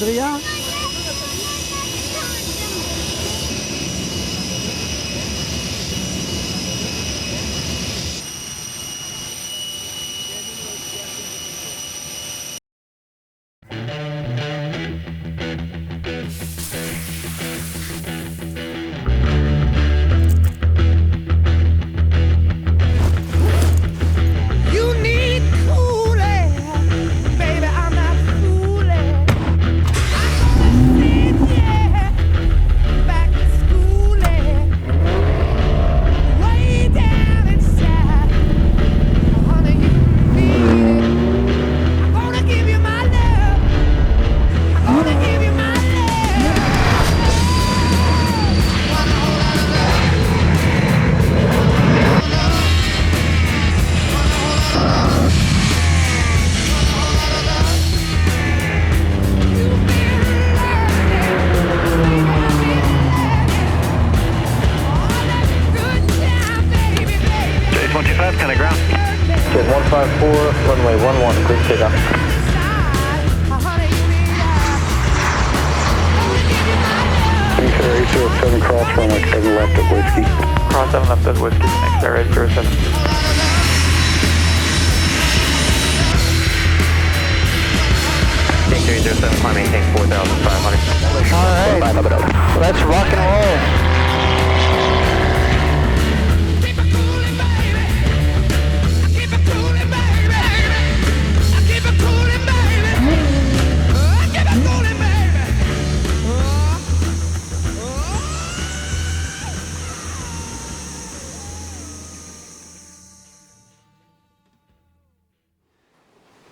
Adrien? Kind of ground. Jet 154, runway 11, clear takeoff. Fair 807, cross runway 7 left at Whiskey. Cross 7 left at Whiskey, next air 807. King 307, climb maintain 4,500. Alright, let's rock and roll.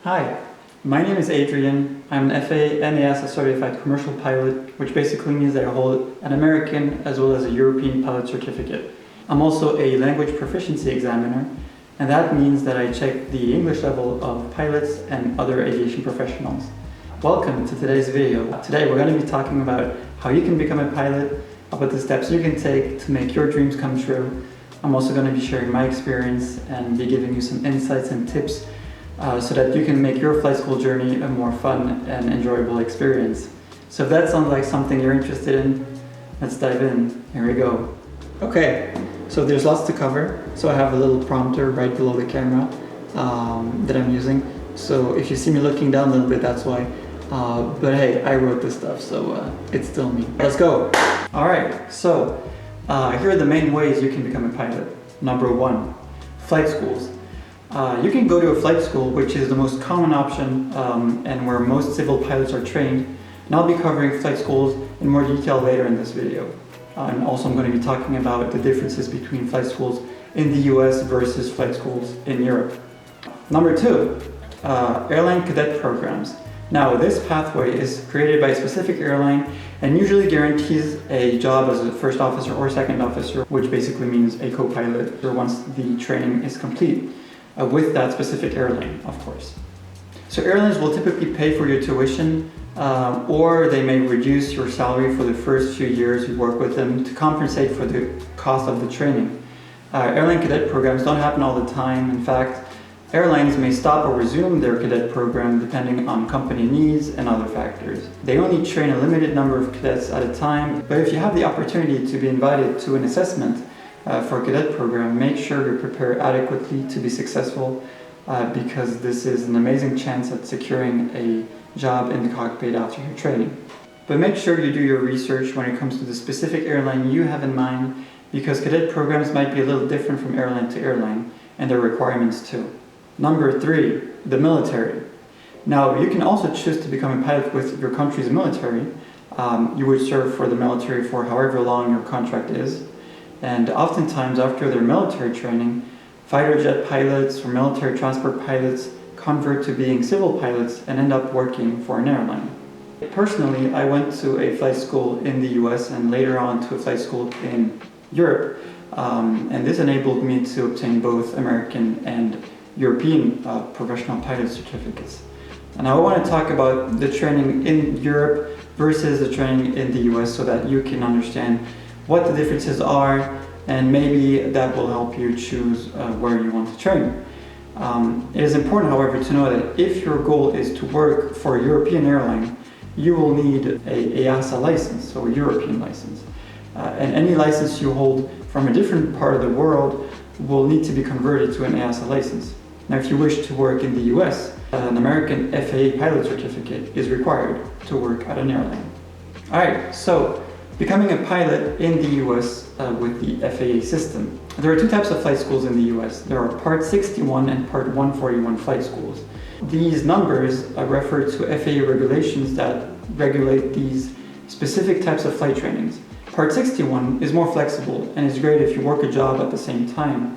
Hi, my name is Adrien. I'm an FAA and EASA certified commercial pilot, which basically means that I hold an American as well as a European pilot certificate. I'm also a language proficiency examiner, and that means that I check the English level of pilots and other aviation professionals. Welcome to today's video. Today we're going to be talking about how you can become a pilot, about the steps you can take to make your dreams come true. I'm also going to be sharing my experience and be giving you some insights and tips so that you can make your flight school journey a more fun and enjoyable experience. So if that sounds like something you're interested in, let's dive in. Here we go. Okay, so there's lots to cover. So I have a little prompter right below the camera that I'm using. So if you see me looking down a little bit, that's why. But hey, I wrote this stuff, so it's still me. Let's go. All right, so here are the main ways you can become a pilot. Number 1, flight schools. You can go to a flight school, which is the most common option and where most civil pilots are trained. And I'll be covering flight schools in more detail later in this video. And also I'm going to be talking about the differences between flight schools in the US versus flight schools in Europe. Number 2, airline cadet programs. Now this pathway is created by a specific airline and usually guarantees a job as a first officer or second officer, which basically means a co-pilot once the training is complete. With that specific airline, of course. So airlines will typically pay for your tuition or they may reduce your salary for the first few years you work with them to compensate for the cost of the training. Airline cadet programs don't happen all the time. In fact, airlines may stop or resume their cadet program depending on company needs and other factors. They only train a limited number of cadets at a time, but if you have the opportunity to be invited to an assessment for a cadet program, make sure you're prepared adequately to be successful because this is an amazing chance at securing a job in the cockpit after your training. But make sure you do your research when it comes to the specific airline you have in mind because cadet programs might be a little different from airline to airline and their requirements too. Number 3, the military. Now you can also choose to become a pilot with your country's military. You would serve for the military for however long your contract is. And oftentimes after their military training, fighter jet pilots or military transport pilots convert to being civil pilots and end up working for an airline. Personally, I went to a flight school in the US and later on to a flight school in Europe. And this enabled me to obtain both American and European professional pilot certificates. And I want to talk about the training in Europe versus the training in the US so that you can understand what the differences are, and maybe that will help you choose where you want to train. It is important, however, to know that if your goal is to work for a European airline, you will need a EASA license, so a European license. And any license you hold from a different part of the world will need to be converted to an EASA license. Now, if you wish to work in the US, an American FAA pilot certificate is required to work at an airline. Alright, so becoming a pilot in the US with the FAA system. There are two types of flight schools in the US. There are Part 61 and Part 141 flight schools. These numbers refer to FAA regulations that regulate these specific types of flight trainings. Part 61 is more flexible and is great if you work a job at the same time.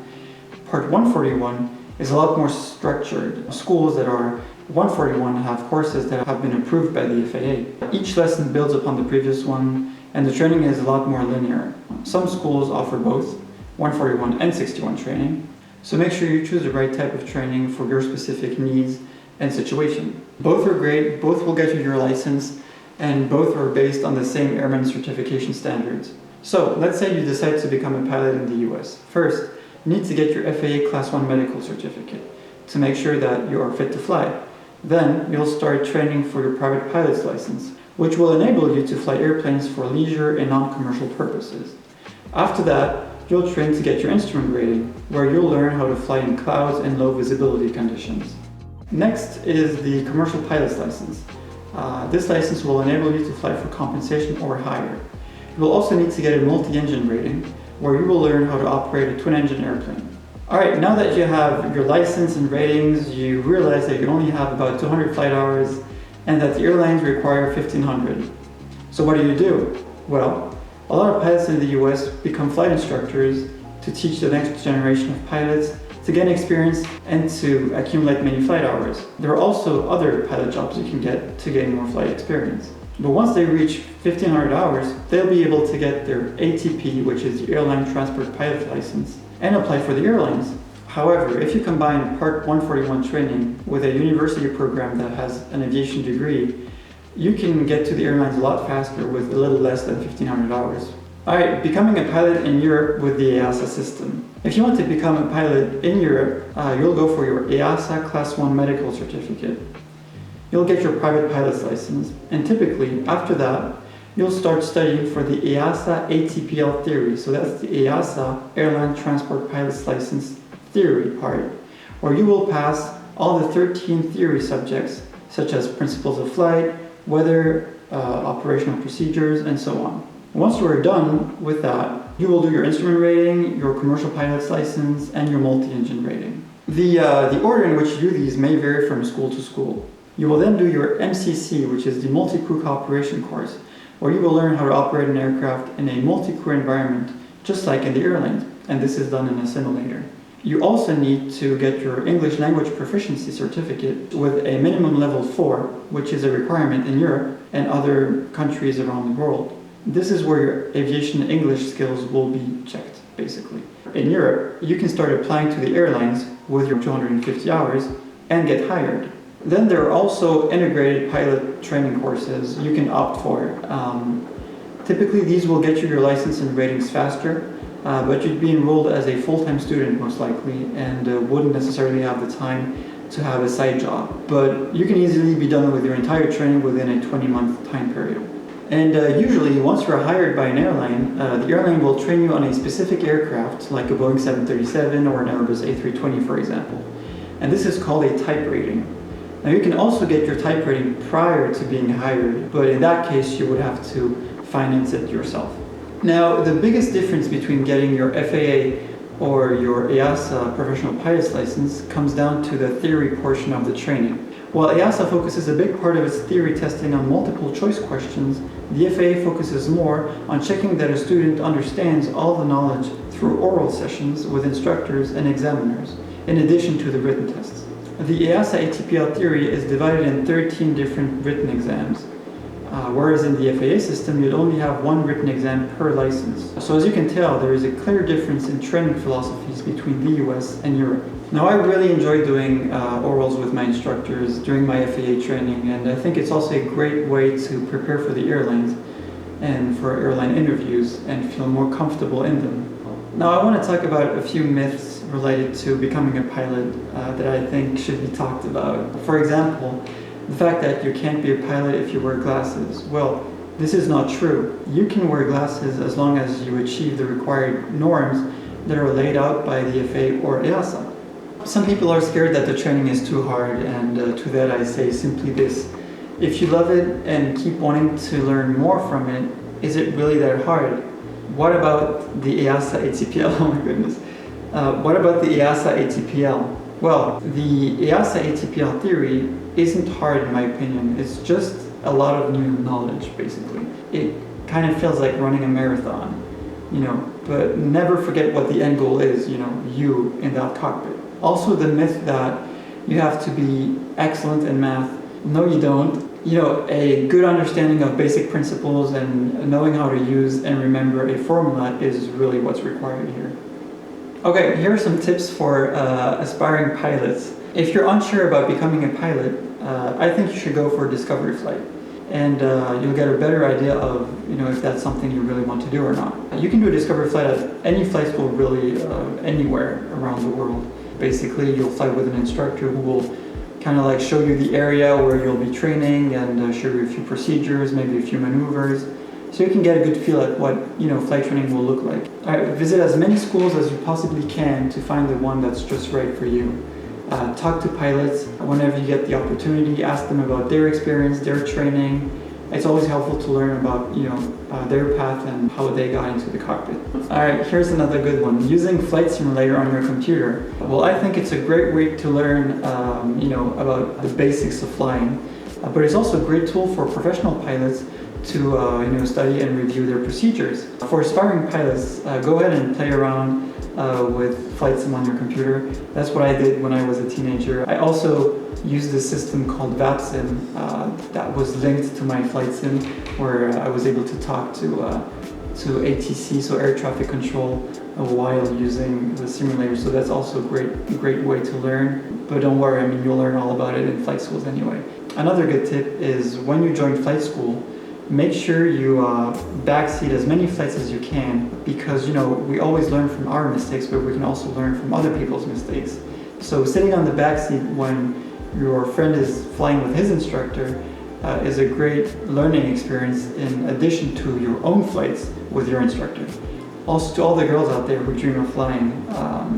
Part 141 is a lot more structured. Schools that are 141 have courses that have been approved by the FAA. Each lesson builds upon the previous one, and the training is a lot more linear. Some schools offer both 141 and 61 training, so make sure you choose the right type of training for your specific needs and situation. Both are great, both will get you your license, and both are based on the same airman certification standards. So let's say you decide to become a pilot in the US. First, you need to get your FAA Class 1 medical certificate to make sure that you are fit to fly. Then you'll start training for your private pilot's license, which will enable you to fly airplanes for leisure and non-commercial purposes. After that, you'll train to get your instrument rating, where you'll learn how to fly in clouds and low visibility conditions. Next is the commercial pilot's license. This license will enable you to fly for compensation or higher. You will also need to get a multi-engine rating, where you will learn how to operate a twin-engine airplane. Alright, now that you have your license and ratings, you realize that you only have about 200 flight hours and that the airlines require 1,500. So what do? Well, a lot of pilots in the US become flight instructors to teach the next generation of pilots, to gain experience and to accumulate many flight hours. There are also other pilot jobs you can get to gain more flight experience. But once they reach 1,500 hours, they'll be able to get their ATP, which is the Airline Transport Pilot License, and apply for the airlines. However, if you combine Part 141 training with a university program that has an aviation degree, you can get to the airlines a lot faster with a little less than 1,500 hours. Alright, becoming a pilot in Europe with the EASA system. If you want to become a pilot in Europe, you'll go for your EASA Class 1 medical certificate. You'll get your private pilot's license, and typically, after that, you'll start studying for the EASA ATPL theory. So that's the EASA Airline Transport Pilot's License theory part, where you will pass all the 13 theory subjects, such as principles of flight, weather, operational procedures, and so on. Once you are done with that, you will do your instrument rating, your commercial pilot's license, and your multi-engine rating. The order in which you do these may vary from school to school. You will then do your MCC, which is the Multi-Crew Cooperation course, where you will learn how to operate an aircraft in a multi-crew environment, just like in the airlines, and this is done in a simulator. You also need to get your English language proficiency certificate with a minimum level 4, which is a requirement in Europe and other countries around the world. This is where your aviation English skills will be checked, basically. In Europe, you can start applying to the airlines with your 250 hours and get hired. Then there are also integrated pilot training courses you can opt for. Typically these will get you your license and ratings faster, but you'd be enrolled as a full-time student most likely and wouldn't necessarily have the time to have a side job. But you can easily be done with your entire training within a 20-month time period. And usually, once you're hired by an airline, the airline will train you on a specific aircraft, like a Boeing 737 or an Airbus A320, for example. And this is called a type rating. Now, you can also get your type rating prior to being hired, but in that case, you would have to finance it yourself. Now, the biggest difference between getting your FAA or your EASA professional pilot's license comes down to the theory portion of the training. While EASA focuses a big part of its theory testing on multiple choice questions, the FAA focuses more on checking that a student understands all the knowledge through oral sessions with instructors and examiners, in addition to the written tests. The EASA ATPL theory is divided in 13 different written exams, whereas in the FAA system you'd only have one written exam per license. So as you can tell, there is a clear difference in training philosophies between the US and Europe. Now, I really enjoy doing orals with my instructors during my FAA training, and I think it's also a great way to prepare for the airlines and for airline interviews and feel more comfortable in them. Now, I want to talk about a few myths related to becoming a pilot that I think should be talked about. For example, The fact that you can't be a pilot if you wear glasses. Well, this is not true. You can wear glasses as long as you achieve the required norms that are laid out by the FAA or EASA. Some people are scared that the training is too hard, and to that I say simply this. If you love it and keep wanting to learn more from it, is it really that hard? What about the EASA ATPL? Oh my goodness. What about the EASA ATPL? Well, the EASA ATPL theory isn't hard in my opinion. It's just a lot of new knowledge, basically. It kind of feels like running a marathon, but never forget what the end goal is, you in that cockpit. Also, the myth that you have to be excellent in math. No, you don't. A good understanding of basic principles and knowing how to use and remember a formula is really what's required here. Okay, here are some tips for aspiring pilots. If you're unsure about becoming a pilot, I think you should go for a discovery flight. And you'll get a better idea of if that's something you really want to do or not. You can do a discovery flight at any flight school, really anywhere around the world. Basically, you'll fly with an instructor who will kind of like show you the area where you'll be training and show you a few procedures, maybe a few maneuvers, so you can get a good feel at what flight training will look like. Visit as many schools as you possibly can to find the one that's just right for you. Talk to pilots whenever you get the opportunity. Ask them about their experience, their training. It's always helpful to learn about their path and how they got into the cockpit. Alright, here's another good one. Using Flight Simulator on your computer. Well, I think it's a great way to learn about the basics of flying, but it's also a great tool for professional pilots to study and review their procedures. For aspiring pilots, go ahead and play around with Flight Sim on your computer. That's what I did when I was a teenager. I also used a system called VAPSIM that was linked to my Flight Sim, where I was able to talk to ATC, so air traffic control, while using the simulator. So that's also a great way to learn. But don't worry, you'll learn all about it in flight schools anyway. Another good tip is when you join flight school, make sure you backseat as many flights as you can, because we always learn from our mistakes, but we can also learn from other people's mistakes. So sitting on the backseat when your friend is flying with his instructor is a great learning experience in addition to your own flights with your instructor. Also, to all the girls out there who dream of flying,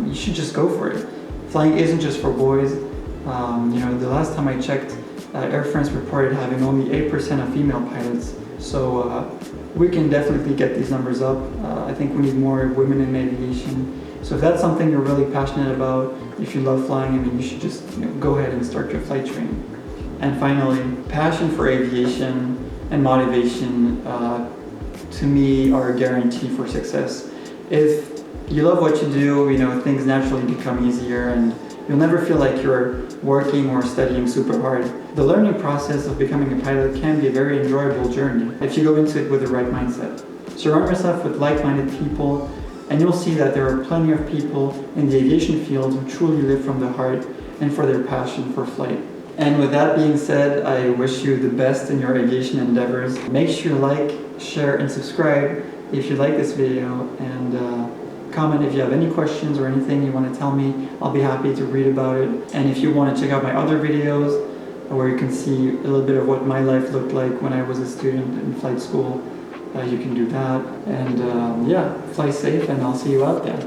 you should just go for it. Flying isn't just for boys. The last time I checked, Air France reported having only 8% of female pilots. So we can definitely get these numbers up. I think we need more women in aviation. So if that's something you're really passionate about, if you love flying, you should just go ahead and start your flight training. And finally, passion for aviation and motivation to me are a guarantee for success. If you love what you do, things naturally become easier and you'll never feel like you're working or studying super hard. The learning process of becoming a pilot can be a very enjoyable journey if you go into it with the right mindset. Surround yourself with like-minded people, and you'll see that there are plenty of people in the aviation field who truly live from the heart and for their passion for flight. And with that being said, I wish you the best in your aviation endeavors. Make sure you like, share, and subscribe if you like this video, and comment if you have any questions or anything you want to tell me. I'll be happy to read about it. And if you want to check out my other videos where you can see a little bit of what my life looked like when I was a student in flight school, you can do that. And fly safe, and I'll see you out there.